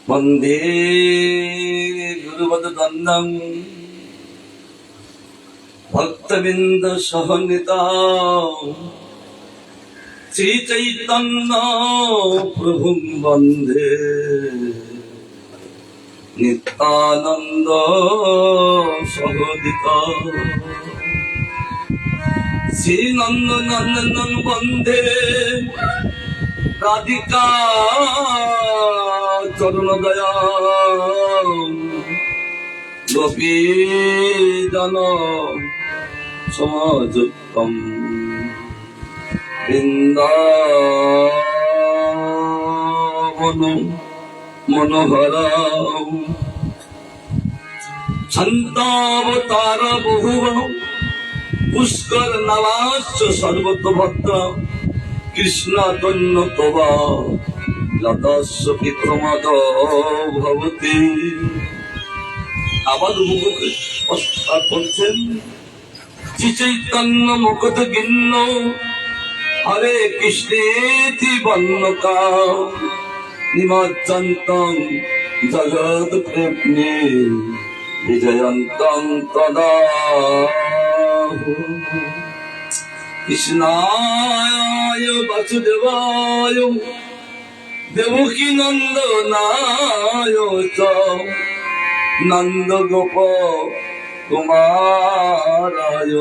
বন্দে গুরুপদদ্বন্দ্বং ভক্তবৃন্দ সহনীতা শ্রীচৈতন্য প্রভুং বন্দে নিত্যানন্দ সহোদিতা শ্রীনন্দনন্দন বন্দে রাধিকা চরণদয়া গোপীজন সমাযুক্তম বৃন্দাবন মনোহরম শান্তাবতার বহুব পুষ্কর নবাশ্চ সর্বতভদ্র কৃষ্ণ তন্য তোবা লতাস্য বিক্রমদ ভবতি। আবার মুখে প্রস্তাব করছেন শ্রী চৈতন্য মুকুট গিন্ন হরে কৃষ্ণেতি বন্যকা নিমজ্জন্তং জগৎ প্রেমে বিজয়ন্তং তদা কৃষ্ণায় বাসুদেবায় দেবকী নন্দনায় চ নন্দ গোপ কুমারায়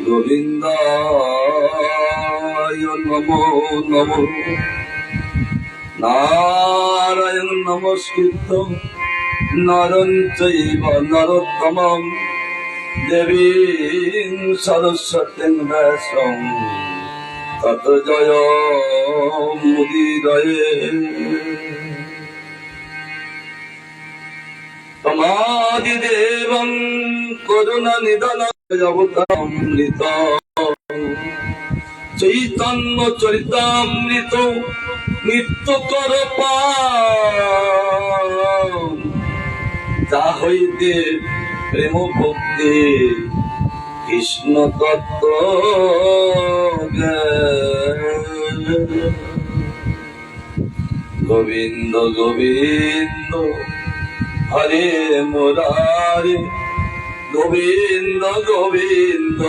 গোবিন্দায় নমো নমো। নারায়ণ নমস্কৃত্য নরং চৈব নরোত্তমং দেবীং সরস্বতীং ব্যাসং ততো জয় মুদিরয়ে। তমাদিদেবং করুণানিধনং অবতামৃত চৈতন্য চরিতামৃত নিত্য কর পান যা হইতে প্রেম ভক্তি কৃষ্ণ তত্ত্ব গোবিন্দ গোবিন্দ হরে মুরারে গোবিন্দ গোবিন্দ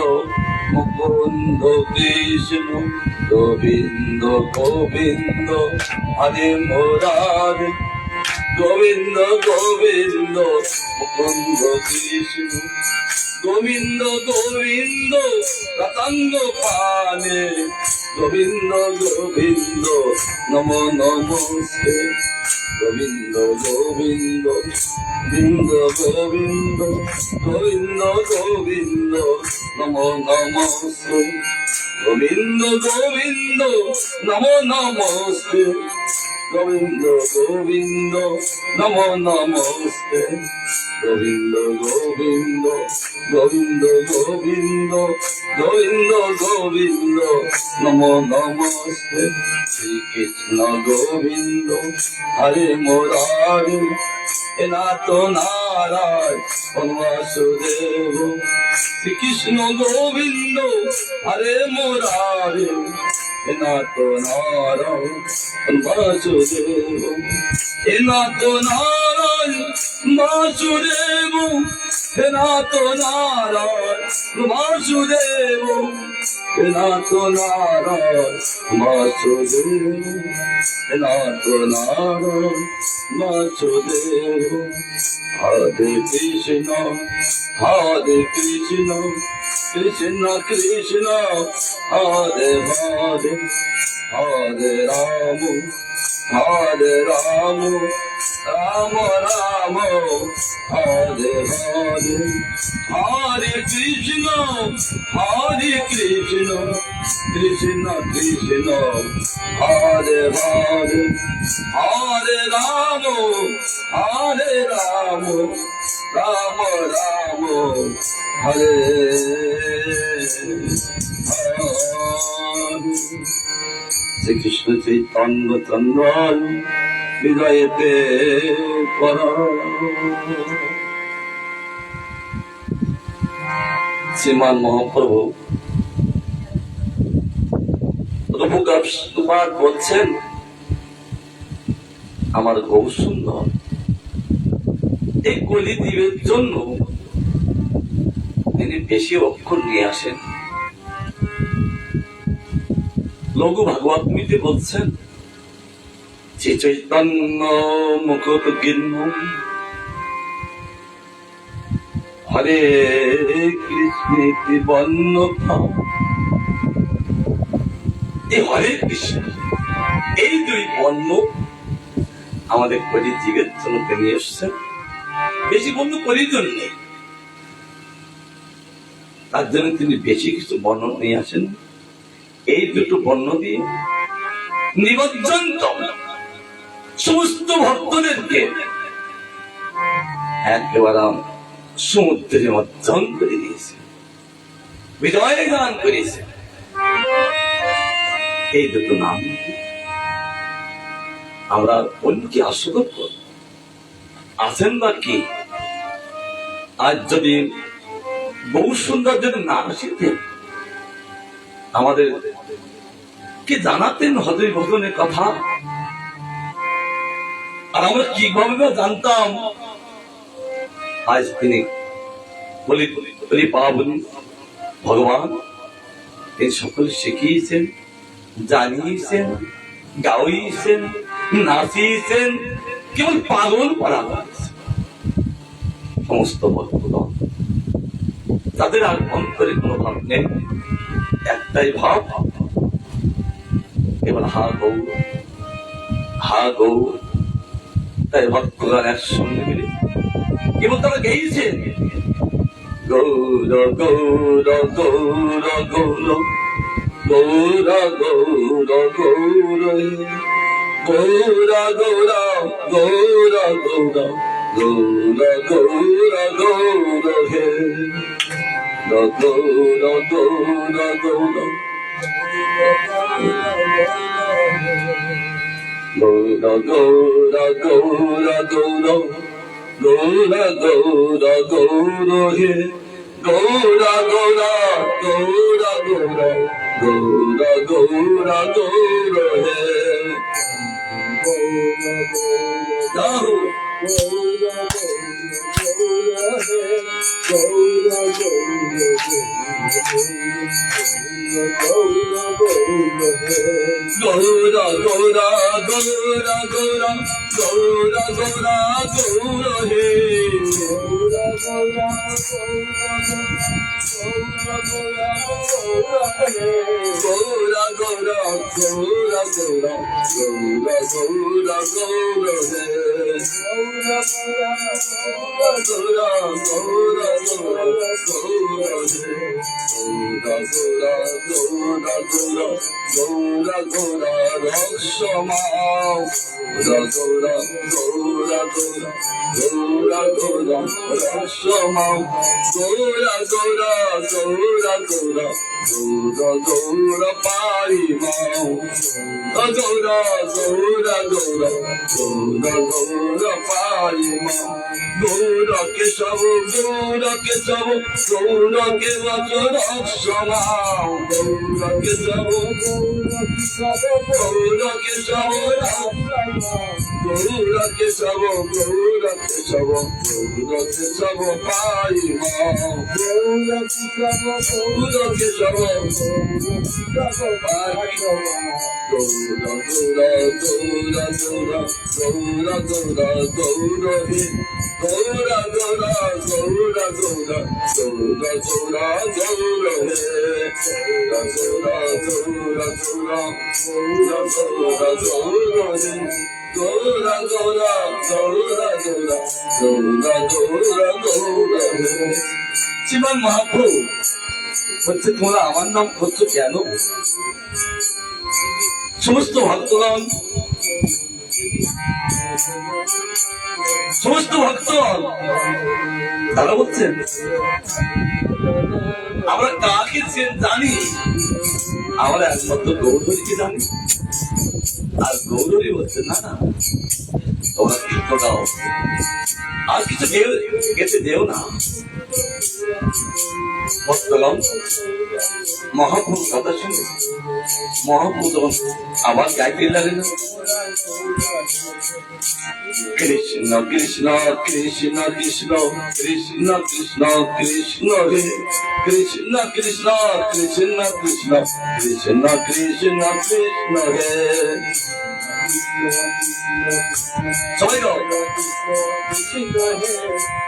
মুকুন্দ কৃষ্ণ গোবিন্দ গোবিন্দ হরে মুরারে গোবিন্দ গোবিন্দ মুকুন্দ কৃষ্ণ গোবিন্দ গোবিন্দ রতঙ্গ পানে গোবিন্দ গোবিন্দ নমো নমস্তে গোবিন্দ গোবিন্দ বৃন্দ গোবিন্দ গোবিন্দ গোবিন্দ নমো নমস্তে গোবিন্দ গোবিন্দ নমো নমস্তে গোবিন্দ গোবিন্দ নমো নমস্তে গোবিন্দ গোবিন্দ গোবিন্দ গোবিন্দ গোবিন্দ গোবিন্দ নমো নমস্তে শ্রীকৃষ্ণ গোবিন্দ হরে মুরারে হে নাথ নারায়ণ বাসুদেব শ্রীকৃষ্ণ গোবিন্দ হরে মুরারে হে নাথ নারায়ণ বাসুদেব হে নাথ নারায়ণ বাসুদেব হে নাথ নারায়ণ বাসুদেব হে নাথ নারায়ণ বাসুদেব হে নাথ নারায়ণ বাসুদেব। হরে কৃষ্ণ কৃষ্ণ কৃষ্ণ হরে হরে হরে রাম রাম রাম হরে হরে হরে কৃষ্ণ কৃষ্ণ কৃষ্ণ হরে হরে হরে রাম রাম রাম হরে শ্রীকৃষ্ণ চৈতন্য চন্দ্র হৃদয়েতে পর শ্রীমান মহাপ্রভু প্রভুপাদ বলছেন আমার গৌ সুন্দর, এই কলিদ্বীপের জন্য তিনি বেশি অক্ষর নিয়ে আসেন। লঘু ভাগবত মিতে বলছেন, শ্রী চৈতন্য মুকুট গিন্ন হরে কৃষ্ণ বন্য। এই হরে কৃষ্ণ, এই দুই বর্ণ আমাদের কলিযুগের জন্য তিনি এসছেন। বেশি বর্ণ প্রয়োজন নেই, তার জন্য তিনি বেশি কিছু বর্ণ নিয়ে আসেন। এই দুটো বর্ণ দিয়ে নিমজ্জন সমস্ত ভক্তদেরকে একেবারে সমুদ্রে নিমজ্জন করে দিয়েছে, বিজয় গান করেছে। এই দুটো নাম আমরা অন্যকে আস্বাদন করব। আছেন বা কি? আজ যদি বহু সুন্দর যদি না আসিতেন, আমাদের কে জানাতেন হজরত ভজনের কথা, আর আমরা কিভাবে জানতাম? আজ তিনি বলি পাবনি ভগবান, তিনি সকলে শিখিয়েছেন, জানিয়েছেন, গাওয়িয়েছেন, নাচিয়েছেন, কেবল পাগল করা হয়েছে সমস্ত ভক্তগণ। তাদের আর অন্তরে কোনো ভাব নেই, একটাই ভাব, কেবল হা গৌর, হা গৌর। তাই ভক্তগণ একসঙ্গে মিলে কেবল তারা গেয়েছেন, গৌর গৌর গৌর গৌর গৌর গৌর গৌর গৌরা গৌরা গৌরা গৌরা গৌরা গৌরা গৌর হে গৌরা গৌরা গৌরা গৌরা গৌরা গৌরা গৌরা গৌরা গৌরা গৌর হে গৌরা গৌরা গৌরা গৌরা গৌরা গৌরা গৌর হে। গৌরা গৌরা গৌরা গৌরা গৌরা গৌরা গৌর হে গৌরা গৌরা গৌরা গৌরা গৌরা গৌরা গৌরা গৌরা গৌর হে গৌরা গৌরা গৌরা গৌরা গৌর হে গৌরা গৌরা গৌরা গৌরা গৌরা রক্ষমাও গৌরা গৌরা গৌরা গৌরা গৌরা রক্ষমাও গৌরা গৌরা গৌরা গৌরা গৌরা গৌরা পারিমাও গৌরা গৌরা গৌরা গৌরা গৌরা পারিমাও গৌরা কেশব গৌরা কেশব গৌরা কে বচন রক্ষমাও গৌরা কেশব গৌরা কেশব গৌরা কেশব গৌরা কেশব গৌরা কেশব পারিমাও গৌরা কেশব গৌরা কেশব পারিমাও গৌরা গৌরা গৌরা গৌরা গৌরা গৌরা গৌর হে গৌরা গৌরা গৌরা গৌরা গৌরা গৌরা গৌর হে গৌরা গৌরা গৌরা গৌরা গৌরা গৌর হে গৌরা গৌরা গৌরা গৌরা গৌরা গৌরা গৌর হে। শ্রীমান মহাপ্রভু বলছে, তোমরা আমার নাম করছো কেন? সমস্ত ভক্তগণ, সমস্ত ভক্তগণ তারা বলছেন, আমরা কাকে জানি? আমরা একমাত্র গৌরহরিকে জানি। আর গৌরহরি বলছে, না না, তোমরা কীর্তন গাও, আর কিছু গেতে দেও না, ভক্তগণ, মহাপ্রভু কথা শুনে মহাপ্রভু যখন আবার গাইতে লাগলেন, কৃষ্ণ কৃষ্ণ কৃষ্ণ কৃষ্ণ কৃষ্ণ কৃষ্ণ কৃষ্ণ হে কৃষ্ণ কৃষ্ণ কৃষ্ণ কৃষ্ণ কৃষ্ণ কৃষ্ণ কৃষ্ণ হে। সবাই গো, কৃষ্ণ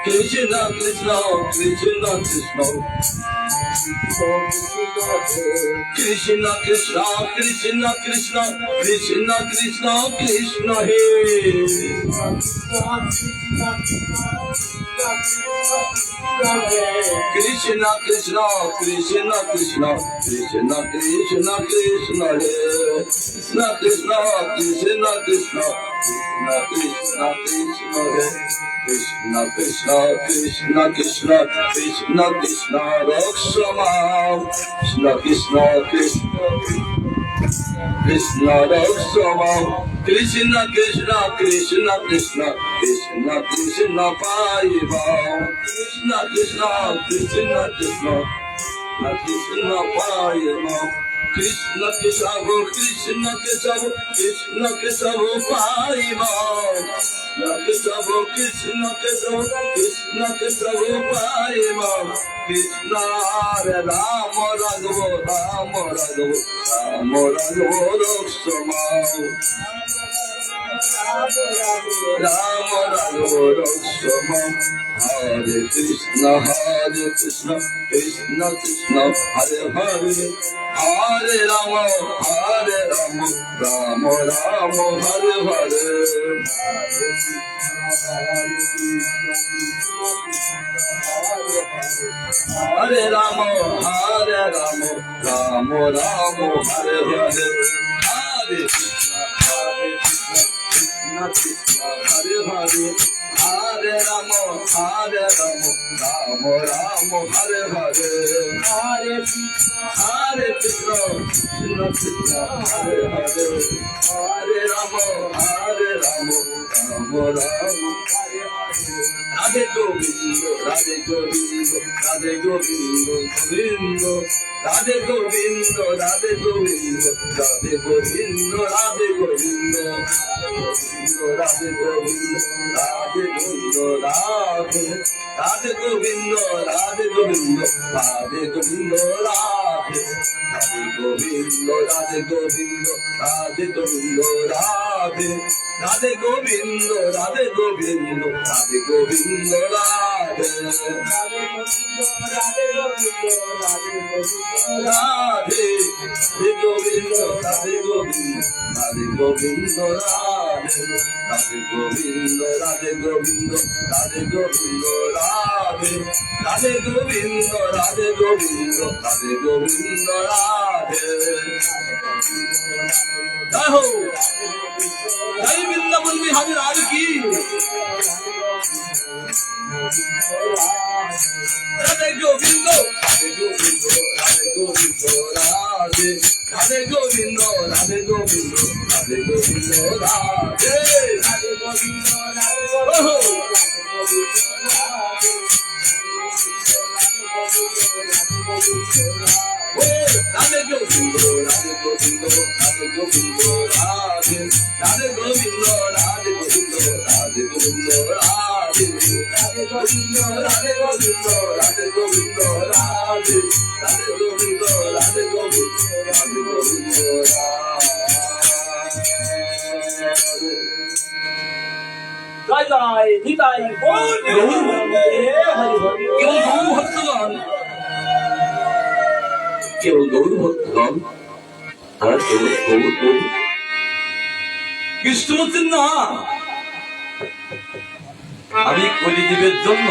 কৃষ্ণ কৃষ্ণ কৃষ্ণ কৃষ্ণ কৃষ্ণ কৃষ্ণ কৃষ্ণ কৃষ্ণ কৃষ্ণ কৃষ্ণ কৃষ্ণ হে। কৃষ্ণ কৃষ্ণ কৃষ্ণ কৃষ্ণ কৃষ্ণ কৃষ্ণ কৃষ্ণ হে। কৃষ্ণ কৃষ্ণ কৃষ্ণ কৃষ্ণ কৃষ্ণ কৃষ্ণ কৃষ্ণ হে। কৃষ্ণ কৃষ্ণ কৃষ্ণ কৃষ্ণ কৃষ্ণ কৃষ্ণ রক্ষমাম। কৃষ্ণ কৃষ্ণ কৃষ্ণ কৃষ্ণ রক্ষমাম। কৃষ্ণ কৃষ্ণ কৃষ্ণ কৃষ্ণ কৃষ্ণ কৃষ্ণ পাইবাম। কৃষ্ণ কৃষ্ণ কৃষ্ণ কৃষ্ণ কৃষ্ণ পাইবাম। কৃষ্ণ কেশব কৃষ্ণ কেশব কৃষ্ণ কেশব পাইবাম। কেশব কৃষ্ণ কেশব কৃষ্ণ কেশব পাইবাম। কৃষ্ণ রাম রাঘব রাম রাঘব রাম রাঘব রক্ষমাম। রাম রাঘব রক্ষমাম। হরে কৃষ্ণ কৃষ্ণ কৃষ্ণ হরে হরে হরে রাম রাম রাম হরে হরে। হরে রাম রাম রাম হরে হরে। হরে কৃষ্ণ কৃষ্ণ কৃষ্ণ হরে হরে হরে রাম রাম রাম হরে হরে। হরে কৃষ্ণ কৃষ্ণ কৃষ্ণ হরে হরে হরে রাম রাম রাম হরে হরে। রাধে গোবিন্দ রাধে গোবিন্দ রাধে গোবিন্দ গোবিন্দ রাধে গোবিন্দ রাধে গোবিন্দ রাধে গোবিন্দ রাধে গোবিন্দ রাধে গোবিন্দ রাধে গোবিন্দ রাধে রাধে গোবিন্দ রাধে গোবিন্দ রাধে গোবিন্দ রাধে রাধে গোবিন্দ রাধে গোবিন্দ রাধে গোবিন্দ রাধে রাধে গোবিন্দ রাধে গোবিন্দ রাধে গোবিন্দ রাধে রাধে গোবিন্দ রাধে গোবিন্দ রাধে গোবিন্দ রাধে রাধে গোবিন্দ রাধে গোবিন্দ রাধে গোবিন্দ রাধে রাধে গোবিন্দ রাধে গোবিন্দ রাধে গোবিন্দ রাধে। জয় হো জয় বৃন্দাবন বিহারী রাজ কি। রাধে গোবিন্দ রাধে গোবিন্দ রাধে গোবিন্দ রাধে রাধে গোবিন্দ রাধে গোবিন্দ রাধে গোবিন্দ রাধে রাধে গোবিন্দ রাধে রাধে গোবিন্দ রাধে গোবিন্দ রাধে গোবিন্দ রাধে রাধে গোবিন্দ রাধে গোবিন্দ রাধে গোবিন্দ রাধে রাধে গোবিন্দ রাধে গোবিন্দ রাধে গোবিন্দ রাধে রাধে গোবিন্দ রাধে গোবিন্দ রাধে গোবিন্দ জয় জয় নিতাই কেবল গৌর ভক্তগণ তারা কেবল গৌর গৌর কৃষ্ণ বলছেন না। আমি কলিযুগের জন্য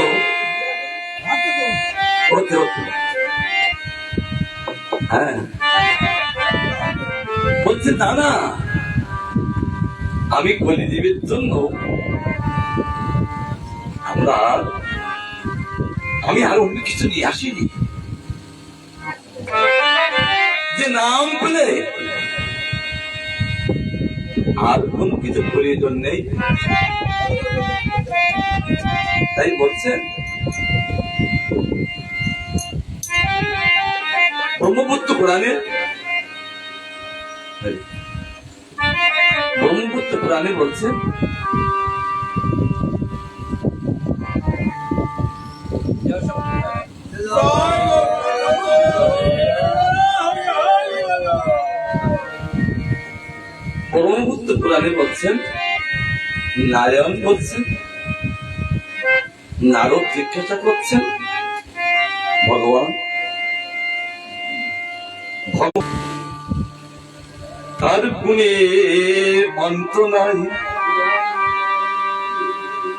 হ্যাঁ বলছে না না, আমি কলিযুগের জন্য আমি আর অন্য কিছু নিয়ে আসিনি। যে নাম পেলে আর কোন কিছু প্রয়োজন নেই। তাই বলছেন ব্রহ্মপুত্র পুরাণে বলছেন ব্রহ্মপুত্র পুরাণে বলছেন, নারায়ণ বলছেন, নারদ জিজ্ঞাসা করছেন, ভগবান তার গুণে অন্ত নাই,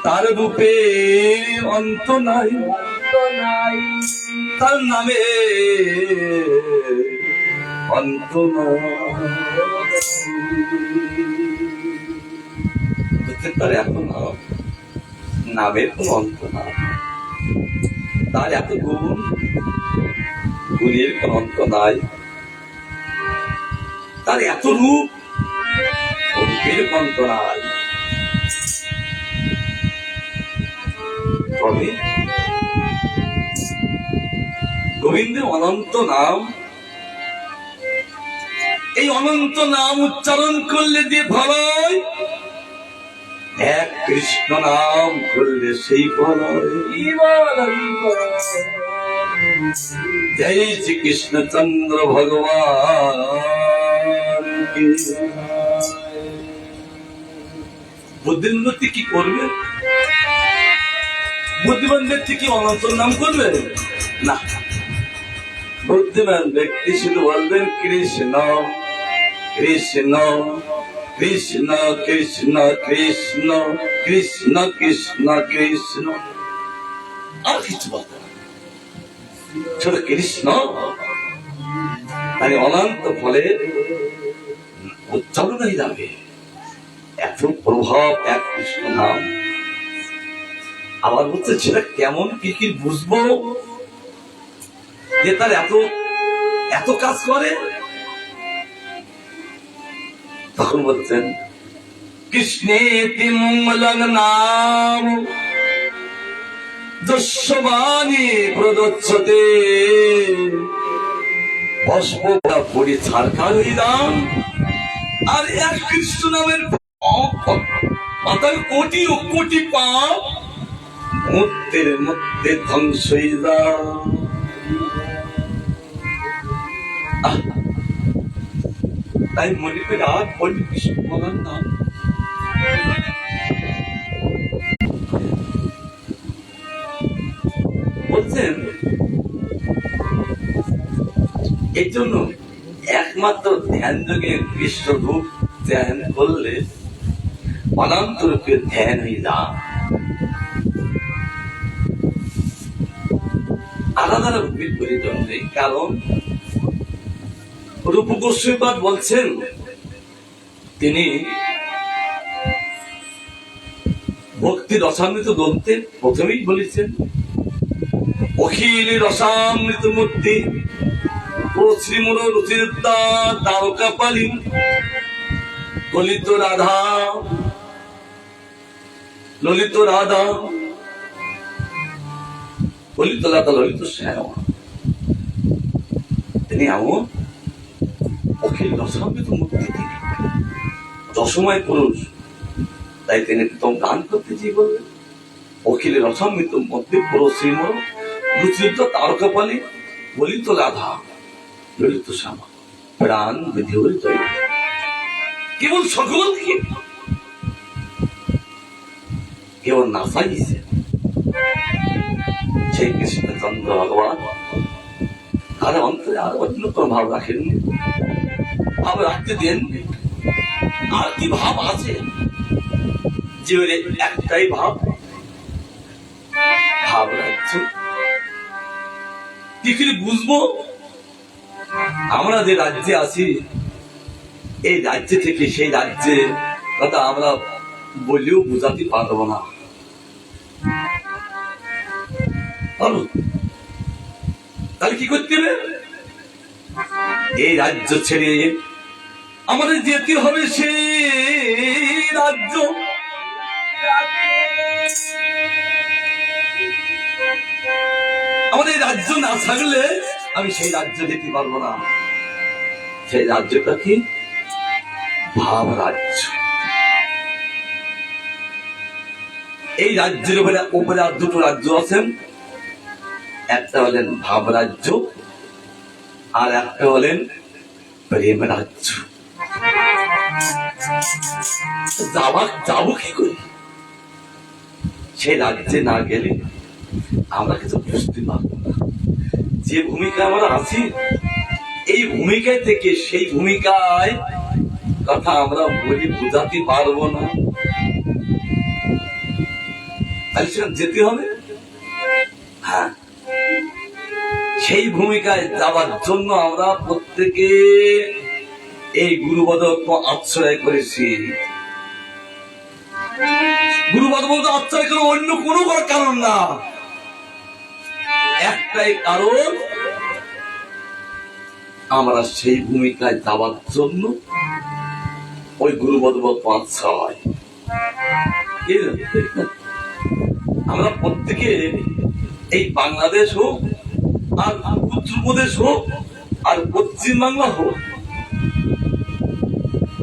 তার রূপে অন্ত নাই, তার নামে অন্ত নাই। তার এত নাম, নামের কোন অন্ত নাই। তার এত গুণ, গুণের কোন অন্ত নাই। তার এত রূপ, রূপের অন্ত নাই। তবে গোবিন্দের অনন্ত নাম, এই অনন্ত নাম উচ্চারণ করলে যে ফল হয়, এক কৃষ্ণ নাম করলে সেই ফল হয়। জয় শ্রী কৃষ্ণচন্দ্র ভগবান। বুদ্ধিমতী কি করবে? বুদ্ধিমান ব্যক্তি কি অনন্ত নাম করবে না? বুদ্ধিমান ব্যক্তি শুধু বলবেন কৃষ্ণ কৃষ্ণ কৃষ্ণ কৃষ্ণ কৃষ্ণ কৃষ্ণ কৃষ্ণ কৃষ্ণ, আর কিছু বলতে শুধু কৃষ্ণ। মানে অনন্ত ফলে উচ্চারণ হয়ে যাবে। এত প্রভাব এক কৃষ্ণ নাম। আবার বলছে সেটা কেমন, কি কি বুঝবো যে তার এত এত কাজ করে? তখন বলছেন কৃষ্ণেতি মঙ্গলং নাম যস্যবাণী প্রদচ্যতে ভস্মটা পড়ে ছারখার হয়ে দাম। আর এক কৃষ্ণ নামের মাতার কোটি ও কোটি পাপ মুহূর্তের মধ্যে ধ্বংস হয়ে যায়। তাই মনে করে আর বলি কৃষ্ণ বলার নাম। বলছেন এই জন্য একমাত্র ধ্যান যোগে কৃষ্ণ রূপ ধ্যান করলে অনন্ত রূপের ধ্যান হয়ে যায়। আলাদা রূপের প্রয়োজন নেই। কারণ রূপ গোস্বামীপাদ বলছেন, তিনি ভক্তি রসামৃত গ্রন্থে প্রথমেই বলেছেন অখিল রসামৃত মূর্তি ও শ্রীমুর রুচিরতা তারকা পালি ললিত রাধা, ললিত রাধা, ললিত রাধা, ললিত শ্যামা। তিনি এমন অখিল রসামৃত মূর্তি, তিনি রসময় পুরুষ। তাই তিনি প্রথম গান করতে চেয়ে বললেন অখিল রসামৃত মধ্যে পুরো শ্রীমুর রুচিরত তারকা পালি ললিত রাধা, ললিত শ্যামা, প্রাণ বিধি হইত কেবল সকলকে কেবল নাচাইছে সেই কৃষ্ণচন্দ্র ভগবান। আর অন্তরে আর অন্য কোন ভাব রাখেননি, ভাব রাখতে দেননি। আর কি ভাব আছে? জীবনে একটাই ভাব, ভাব রাজ্য। কি করে বুঝবো? আমরা যে রাজ্যে আছি, এই রাজ্য থেকে সেই রাজ্যে কথা আমরা বলেও বোঝাতে পারবো না। তাহলে কি করতে হবে? এই রাজ্য ছেড়ে আমাদের যেতে হবে সেই রাজ্য। আমাদের রাজ্য না থাকলে আমি সেই রাজ্য যেতে পারবো না। সেই রাজ্যটা কি? ভাব রাজ্য। এই রাজ্যের উপরে আর দুটো রাজ্য আছেন, একটা হলেন ভাব রাজ্য আর একটা হলেন প্রেম রাজ্য। যাবো কি করে? সেই রাজ্যে না গেলে আমরা কিছু বুঝতে পারবো না। যে ভূমিকা আমরা আছি, এই ভূমিকায় থেকে সেই ভূমিকায় কথা আমরা বলি বোঝাতে পারবো না। তাহলে সেখানে যেতে হবে। হ্যাঁ, সেই ভূমিকায় যাওয়ার জন্য আমরা প্রত্যেকে এই গুরুপদত্ব আশ্রয় করেছি। গুরুপদত্ব আশ্রয় করে অন্য কোনো কারণ না, একটাই কারণ, আমরা সেই ভূমিকায় যাওয়ার জন্য ওই গুরুপদত্ব আশ্রয়। আমরা প্রত্যেকে এই বাংলাদেশ হোক আর উত্তরপ্রদেশ হোক আর পশ্চিম বাংলা হোক,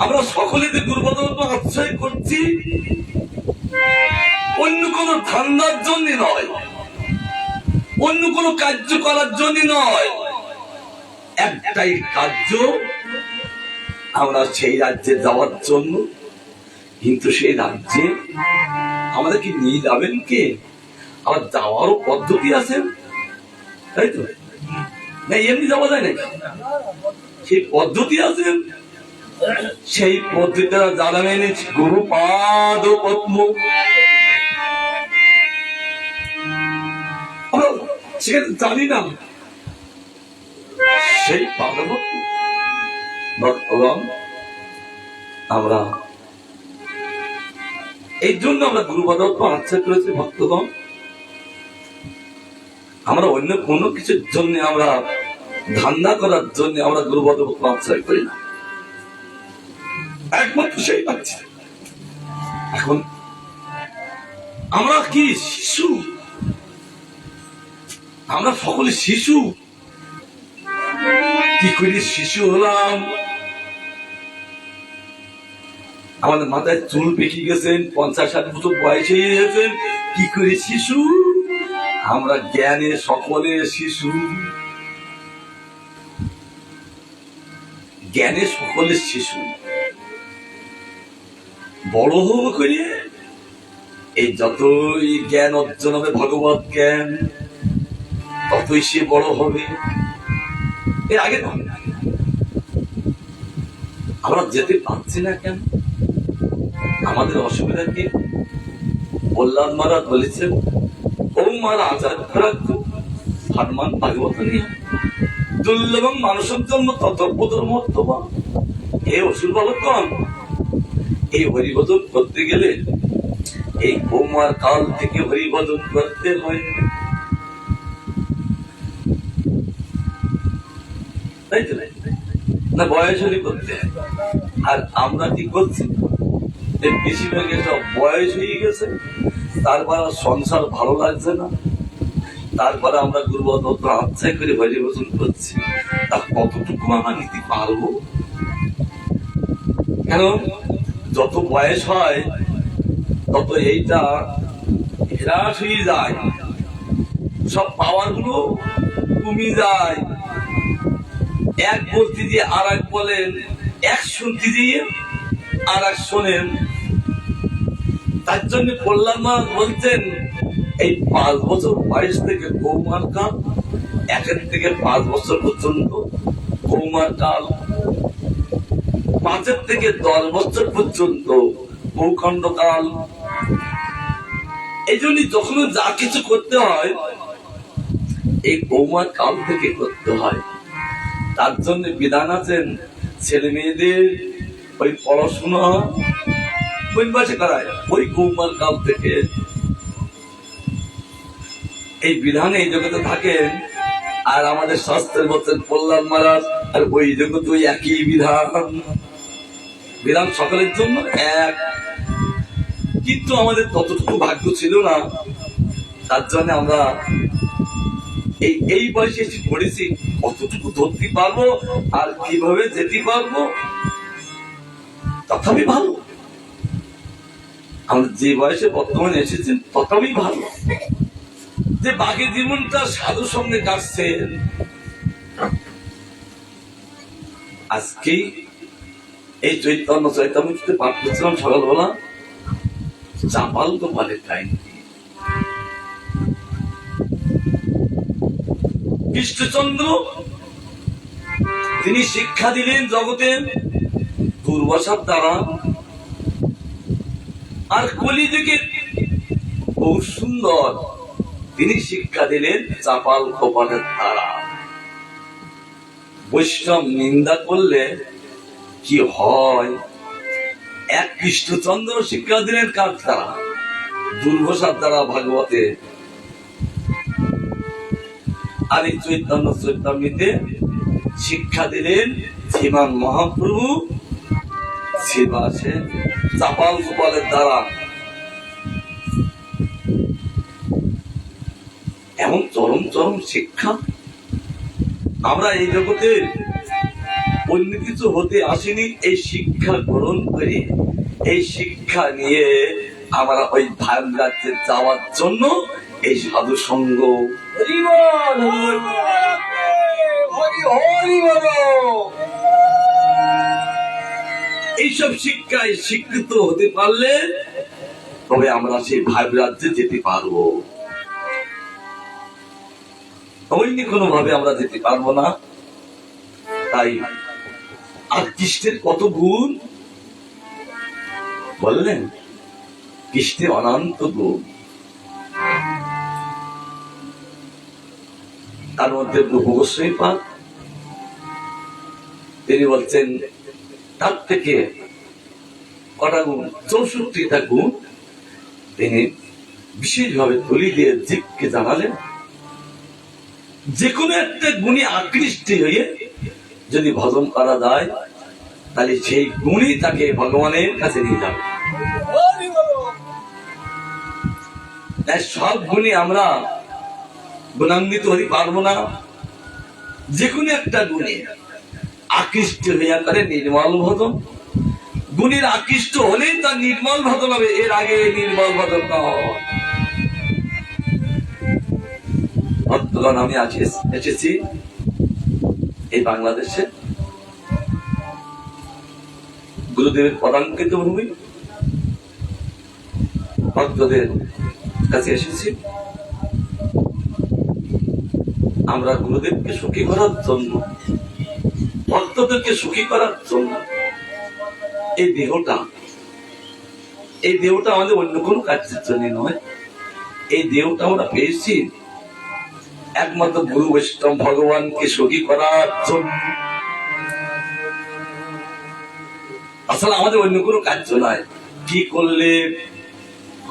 আমরা সকলে যে গুরুপদত্ব আশ্রয় করছি অন্য কোন ধান্দার জন্য নয়, অন্য কোন কার্য করার জন্য নয়। একটাই কার্য, আমরা সেই রাজ্যে যাওয়ার জন্য। কিন্তু সেই রাজ্যে আমাদের কি নিয়ে যাবেন কে? আবার যাওয়ারও পদ্ধতি আছে, তাই তো? না এমনি যাওয়া যায় নাকি? সেই পদ্ধতি আছে। সেই পদ্ধতিটা জানা মেনেছি গুরুপাদ পদ্ম। সেখানে জানি না সেই পাদপদ্ম ভক্তগণ। আমরা এই জন্য আমরা গুরুপদত্ব আশ্রয় করেছি ভক্তগণ। আমরা অন্য কোনো কিছুর জন্য, আমরা ধান্দা করার জন্য আমরা গুরুপদত্ব আশ্রয় করি না, একমাত্র সেই পাচ্ছি। এখন আমরা কি শিশু? আমরা সকলে শিশু। কি করে শিশু হলাম? আমাদের মাথায় চুল পেকে গেছেন, 50-60 বছর বয়স হয়ে গেছেন, কি করে শিশু? আমরা জ্ঞানে সকলে শিশু, জ্ঞানে সকলে শিশু। বড় হব করে এই যতই জ্ঞান অর্জন হবে, ভগবত জ্ঞান, ততই সে বড় হবে। এর আগে আমরা যেতে পারছি না কেন? আমাদের অসুবিধা কি? প্রহ্লাদ মহারাজ বলেছেন, ওম মারা আচার্য হনুমান ভাগবত নিয়ে দুর্লভম মানুষের জন্য ততপদর মহত্তম। হে অসুর বালকগণ, এই হরিভজন করতে গেলে এই কৌমার কাল থেকে হরিভজন করতে হয়, তাই তো? না বয়স হলে করতে হয়। আর আমরা কি করছি? বেশিরভাগ সব বয়স হয়ে গেছে, তারপর সংসার ভালো লাগছে না, তারপরে আমরা গুরুপদত্ব আশ্রয় করে হরিভজন করছি। তা কতটুকু আমরা নিতে পারবো? কেন যত বয়স হয় তত এইটা হ্রাস হয়ে যায়, সব পাওয়ার গুলো কমে যায়। এক বলতে দিয়ে আর এক বলেন, এক শুনতে দিয়ে আর এক শোনেন। তার জন্য প্রহ্লাদ মহারাজ বলছেন, এই 5 বছর বয়স থেকে কৌমার কাল, 1 থেকে 5 বছর পর্যন্ত কৌমার কাল, 5 থেকে 10 বছর পর্যন্ত ভূখণ্ড কাল। এই জন্য যখন যা কিছু করতে হয় এই কৌমার কাল থেকে করতে হয়। তার জন্য বিধান আছেন, ছেলে মেয়েদের ওই পড়াশোনা কোন বয়সে করায়? ওই কৌমার কাল থেকে। এই বিধানে এই জগতে থাকেন। আর আমাদের শাস্ত্রের বলছেন প্রহ্লাদ মহারাজ, আর ওই জগৎ ওই একই বিধান। বিধান সকলের জন্য এক, কিন্তু আমাদের ততটুকু ভাগ্য ছিল না। তার জন্য আমরা এই বয়সে এসে পড়েছি, কতটুকু ধরতে পারবো আর কিভাবে যেতে পারবো, তথাপি ভালো। আমরা যে বয়সে বর্তমানে এসেছেন তথাপি ভালো, যে বাকি জীবনটা সাধুর সঙ্গে কাটছেন। আজকেই এই চৈতন্য চৈতন্যতে পাঠ করছিলাম সকালবেলা, চাপাল গোপালের কাহিনী। কৃষ্ণচন্দ্র তিনি শিক্ষা দিলেন জগতের দুর্বাসার দ্বারা, আর কলিযুগের বহু সুন্দর তিনি শিক্ষা দিলেন চাপাল গোপালের দ্বারা। বৈষ্ণব নিন্দা করলে কি হয়? এক কৃষ্ণচন্দ্র শিক্ষা দিলেন কার দ্বারা? দুর্বাসার দ্বারা ভাগবতে। আর এই চৈতন্য চৈতন্যতে শিক্ষা দিলেন শ্রীমান মহাপ্রভু শ্রীবাসে চাপাল গোপালের দ্বারা। এমন চরম চরম শিক্ষা। আমরা এই জগতে অন্য কিছু হতে আসিনি, এই শিক্ষা গ্রহণ করে এই শিক্ষা নিয়ে আমরা ওই ভাব রাজ্যে যাওয়ার জন্য এই সাধু সঙ্গ। এইসব শিক্ষায় শিক্ষিত হতে পারলে তবে আমরা সেই ভাব রাজ্যে যেতে পারবো, অন্য কোনো ভাবে আমরা যেতে পারবো না। তাই আর কৃষ্ণের কত গুণ বললেন, কৃষ্ণের অনন্ত গুণ। তার মধ্যে রূপ গোস্বামী পাদ তিনি বলছেন তার থেকে কটা গুণ, 64টা গুণ তিনি বিশেষভাবে তুলি দিয়ে জীবকে জানালেন। যে কোনো একটা গুণে আকৃষ্ট হয়ে যদি ভজন করা যায় তাহলে সেই গুণই তাকে ভগবানের কাছে নিয়ে যাবে। সব গুণে আমরা গুণান্বিত হতে পারবো না, যে কোনো একটা গুণে আকৃষ্ট হইয়া করে নির্মল ভজন। গুণের আকৃষ্ট হলেই তার নির্মল ভজন হবে, এর আগে নির্মল ভজন নয়। ভক্তগণ, আমি এসেছি এই বাংলাদেশে, গুরুদেবের পদাঙ্কিত ভূমি, ভক্তদের কাছে এসেছি। আমরা গুরুদেবকে সুখী করার জন্য, ভক্তদেরকে সুখী করার জন্য এই দেহটা আমাদের অন্য কোনো কাজের জন্য নয়। এই দেহটা আমরা পেয়েছি একমাত্র গুরু বৈষ্ণব ভগবানকে সুখী করার জন্য। আসলে আমাদের অন্য কোনো কার্য নয়। কি করলে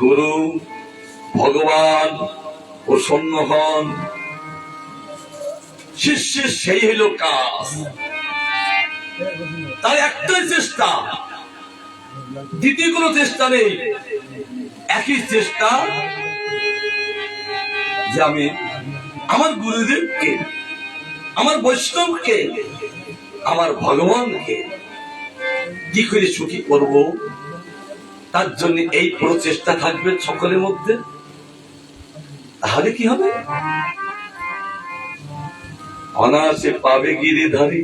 গুরু ভগবান প্রসন্ন হন, শিষ্যের সেই হইল কাজ। তার একটাই চেষ্টা, দ্বিতীয় কোনো চেষ্টা নেই। একই চেষ্টা যে আমি আমার গুরুদেবকে, আমার বৈষ্ণবকে, আমার ভগবানকে কি করে সুখী করব, তার জন্য এই প্রচেষ্টা থাকবে সকলের মধ্যে। তাহলে কি হবে? অনায়াসে পাবে গিরিধারী।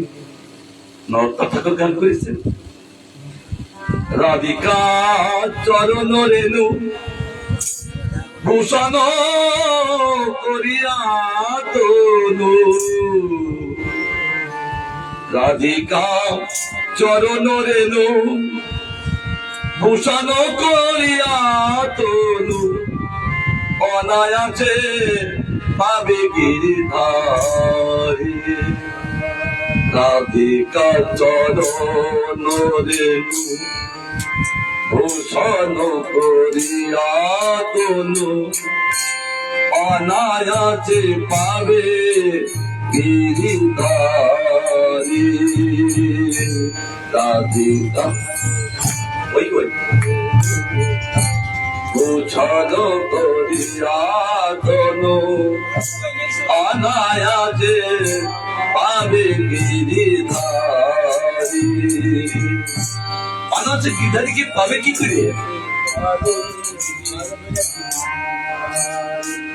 নরতা ঠাকুর গান করেছেন, রাধিকা চরণ রেণু ভূষণ করিয়া তনু, রাধিকা চরণ রেণু ভূষণ করিয়া তনু, অনায়াসে পাবে গিরিধারী। রাধিকা চরণ রেণু ভূষণ করিয়া তনু, অনায়াসে পাবে গিরিধারী। রাধিকা গোছানো করিয়া তনু অনায়াসে পাবে গিরিধারী। অনায়াসে গিরিধারীকে পাবে কি করে?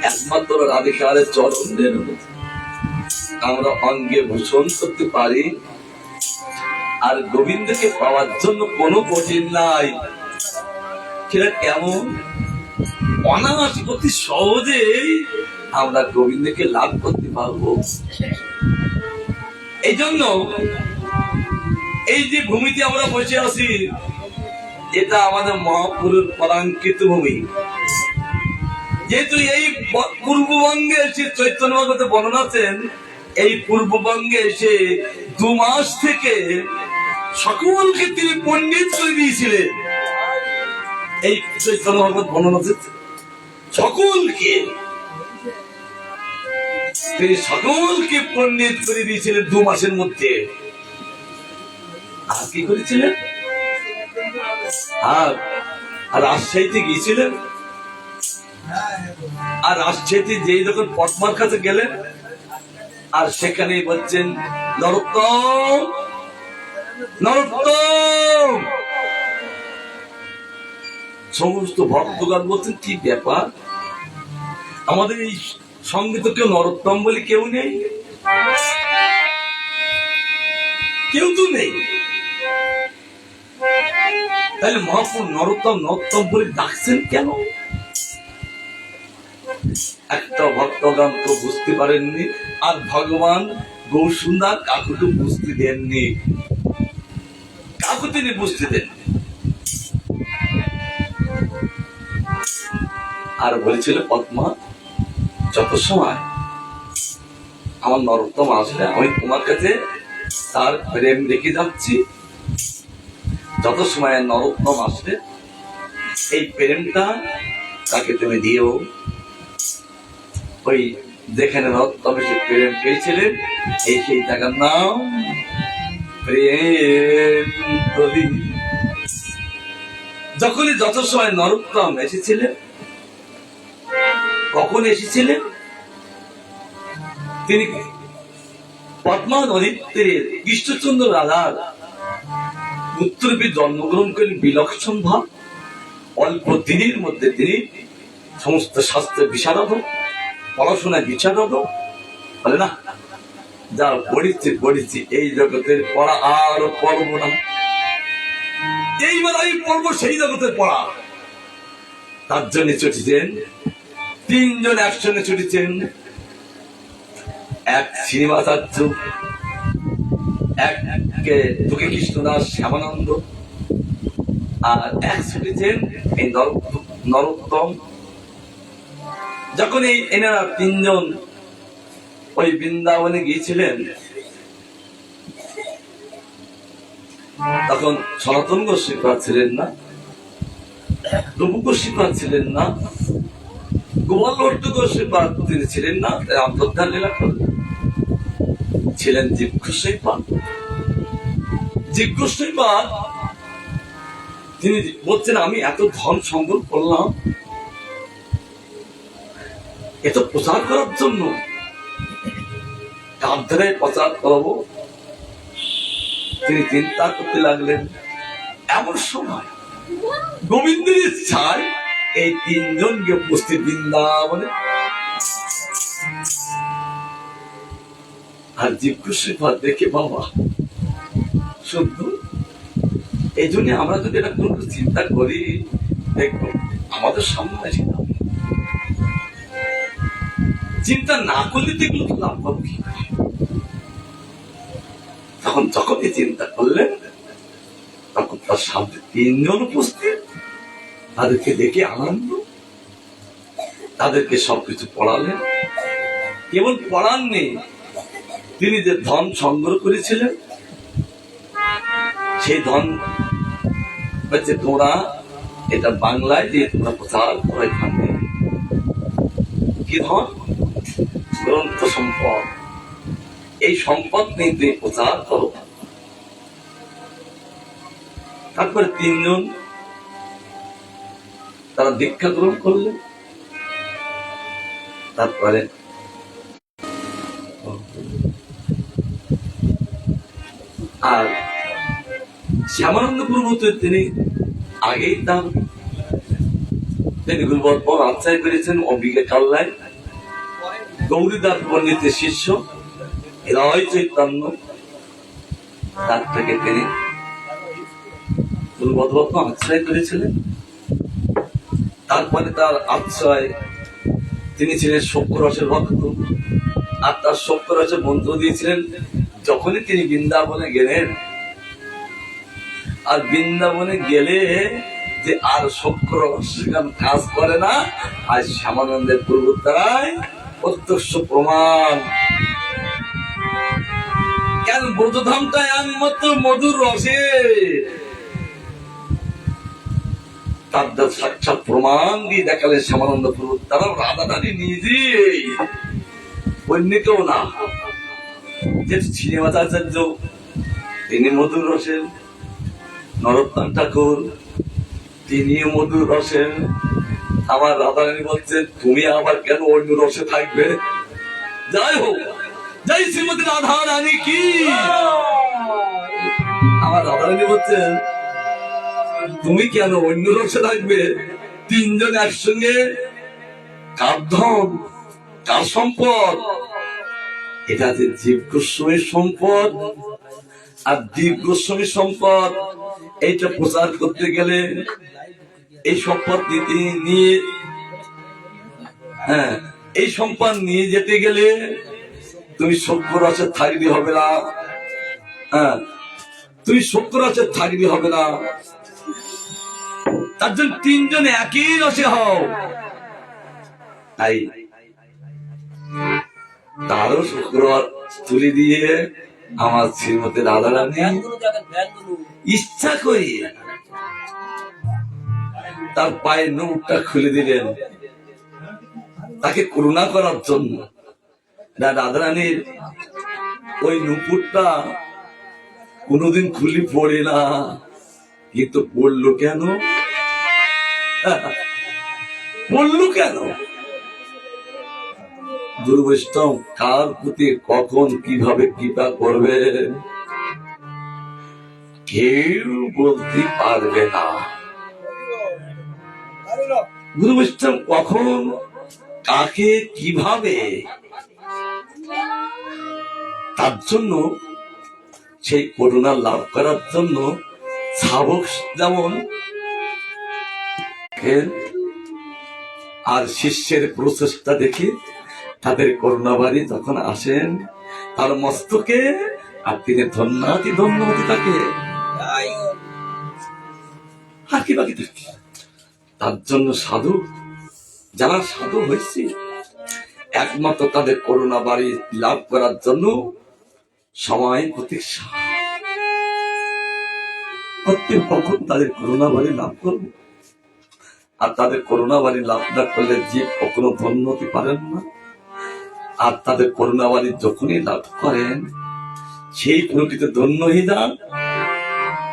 একমাত্র রাধিকারের চরণের আমরা অঙ্গে ভূষণ করতে পারি। আর গোবিন্দকে পাওয়ার জন্য কোনো কঠিন নাই। সেটা কেমন? অনায়াস অতি সহজেই আমরা গোবিন্দকে লাভ করতে পারবো। এই জন্য এই যে ভূমিতে আমরা বসে আছি, এটা আমাদের মহাপুরুষ পরাঙ্কিত ভূমি। যেহেতু এই পূর্ববঙ্গে এসে চৈতন্য ভগবত বর্ণনা আছেন, এই পূর্ববঙ্গে এসে 2 মাস থেকে সকলকে তিনি পণ্ডিত করে দিয়েছিলেন। এই চৈতন্য ভগবত বর্ণনা আছে, সকলকে তিনি সকলকে পণ্ডিত করে দিয়েছিলেন 2 মাসের মধ্যে। আর কি করেছিলেন? আর রাজশাহীতে গিয়েছিলেন। আর রাজশাহীতে যেই যখন পদ্মার কাছে গেলেন, আর সেখানে বলছেন নরোত্তম নরোত্তম। সমস্ত ভক্তগণ বলছেন কি ব্যাপার, আমাদের এই সঙ্গে তো কেউ নরোত্তম বলে কেউ নেই, কেউ তো নেই। তাহলে মহাপুর নরোত্তম নরোত্তম বলে ডাকছেন কেন? একটা ভক্তগণ তো বুঝতে পারেননি, আর ভগবান গৌরসুন্দর কাকুকে বুঝতে দেননি। কাকু তিনি বুঝতে দেন। আর বলেছিল পদ্মা, যত সময় আমার নরোত্তম আসলে আমি তোমার কাছে তার প্রেম রেখে যাচ্ছি। যত সময় নরোত্তম আসলে এই প্রেমটা তাকে তুমি দিও। ওই যেখানে নরোত্তম এসে প্রেম পেয়েছিলেন, এই সেই জায়গার নাম প্রেম গলি। যখনই যত সময় নরোত্তম এসেছিলেন, কখন এসেছিলেন? তিনি পদ্মা নদীর তীরে কৃষ্ণচন্দ্র রাধার পুত্ররূপে জন্মগ্রহণ করেন। বিলক্ষণ ভাব, অল্প দিনের মধ্যে তিনি সমস্ত শাস্ত্রে বিশারদ, পড়াশোনায় বিশারদ। বলে না, যা পড়েছি এই জগতের পড়া আর পড়বো না, এইবার আমি পড়বো সেই জগতের পড়া। তার জন্য ছুটেছেন 3 জন একসঙ্গে ছুটেছেন। এক শ্রীনিবাসাচার্য, এক দুঃখী কৃষ্ণদাস শ্যামানন্দ, আর এক ছুটেছেন এই নরোত্তম। যখন এই এনারা 3 জন ওই বৃন্দাবনে গিয়েছিলেন, তখন সনাতন গোস্বামী ছিলেন না, প্রভু গোস্বামী ছিলেন না, গোপাল ভট্ট গোস্বামী তিনি ছিলেন না। তাই অন্তর্ধান লীলা করলেন, ছিলেন জীব গোস্বামী। জীব গোস্বামী তিনি বলছেন, আমি এত ধন সংগ্রহ করলাম এত প্রচার করার জন্য, কার ধারে প্রচার করবো? তিনি চিন্তা করতে লাগলেন। এমন সময় গোবিন্দের ইচ্ছায় এই 3 জন গিয়ে উপস্থিত বৃন্দাবনে। আর জীব গোস্বামী দেখে, বাবা শুদ্ধ, এই জন্য আমরা যদি এটা কোনো চিন্তা করি, দেখবো আমাদের সামনে আসে না। চিন্তা না করলে দেখলো তো লাভ পাবো কি করে? তখন যখনই চিন্তা করলেন, তখন তার সামনে 3 জন উপস্থিত। তাদেরকে দেখে আনন্দ, তাদেরকে সবকিছু পড়ালেন। কেবল পড়াননি, তিনি যে ধন সংগ্রহ করেছিলেন, সেই ধন হচ্ছে তোমরা এটা বাংলায় দিয়ে তোমরা প্রচার করো। এখানে কি ধন? গ্রন্থ সম্পদ। এই সম্পদ নিয়ে তুমি প্রচার করো। তারপরে 3 জন তারা দীক্ষা গ্রহণ করলেন। তারপরে আর শ্যামানন্দ প্রভু তিনি আগেই তিনি গুরুবর পর আশ্রয় করেছেন অম্বিকা কাল্লায়, গৌরীদাস পণ্ডিতের শিষ্য হৃদয় চৈতন্য, তার থেকে তিনি গুরুবরপত্ন আশ্রয় করেছিলেন। তারপরে তার আশ্রয় তিনি ছিলেন সক্যরসের ভক্ত, আর তার সক্যরসের মন্ত্র দিয়েছিলেন। যখনই তিনি বৃন্দাবনে গেলেন, আর বৃন্দাবনে গেলে যে আর সক্যরস সেখানে কাজ করে না, আর শ্যামানন্দের পূর্বতারায় প্রত্যক্ষ প্রমাণ। কেন ব্রজধামটায় একমাত্র মধুর রসে তার সাক্ষাৎ প্রমাণ দিয়ে দেখালেন শ্যামানন্দ পূর্বতারা। রাধা রানী নিজেই, অন্য কেউ না। যে শ্রীনিবাসাচার্য তিনি মধুর রসের, নরোত্তম ঠাকুর তিনি মধুর রসের। আমার রাধারানী বলছেন তুমি আবার কেন অন্য রসে থাকবে? যাই হোক, যাই শ্রীমতী রাধা রানী কি। আমার রাধারানী বলছেন তুমি কেন অন্য রসে থাকবে? তিনজন একসঙ্গে কার ধন, কার সম্পদ? এটা যে জীব গোস্বামীর সম্পদ, আর দীপ গোস্বামীর সম্পদ। এইটা প্রচার করতে গেলে এই সম্পদ নিয়ে এই সম্পদ নিয়ে যেতে গেলে তুমি সক্যরসে থাকলে হবে না। তুমি সক্যরসে থাকলে হবে না, তার জন্য তিনজন একই রসে হও। তাই তারও শুক্রবার তুলে দিয়ে আমার শ্রীমতী রাধা রানী ইচ্ছা করি তার পায়ের নৌকটা খুলে দিলেন, তাকে করুণা করার জন্য। রাধা রানীর ওই নুপুরটা কোনোদিন খুলি পড়ে না, কিন্তু পড়লো কেন? পড়লো কেন? গুরু বৈষ্ণব কার প্রতি কখন কিভাবে কৃপা করবে কেউ বলতে পারবে না। গুরু বৈষ্ণব কখন কাকে কিভাবে, তার জন্য সেই করুণা লাভ করার জন্য শাবক যেমন আর শিষ্যের প্রচেষ্টা দেখে তাদের করুণাবাড়ি যখন আসেন তার মস্তকে, আর তিনি ধন্যাতি ধন্যতি তাকে আর কি বাকি থাকে। তার জন্য সাধু যারা সাধু হয়েছে একমাত্র তাদের করুণাবাড়ি লাভ করার জন্য সময় প্রতীক্ষা, কখন তাদের করুণাবাড়ি লাভ করবো। আর তাদের করুণাবাড়ি লাভ না করলে জীব কখনো ধন্য হতে পারেন না। আর তাদের করুণাবাড়ি যখনই লাভ করেন সেই প্রকৃতি ধন্য হয়ে যান।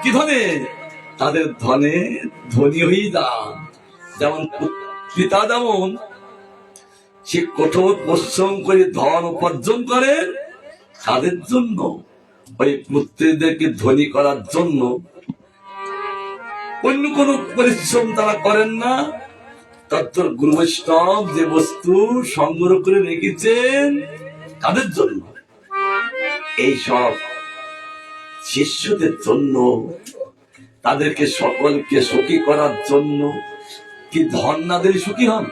কি ধনে? তাদের ধনে ধনী হয়ে যান। যেমন পিতা যেমন সে কঠোর পরিশ্রম করে ধন উপার্জন করে তাদের জন্য, ওই পুত্রদেরকে ধনী করার জন্য অন্য কোন পরিশ্রম তারা করেন না। তত্ত্ব গুরু বৈষ্ণব যে বস্তু সংগ্রহ করে রেখেছেন তাদের জন্য, এই সব শিষ্যদের জন্য, তাদেরকে সকলকে সুখী করার জন্য। কি ধন না দিলে সুখী হন?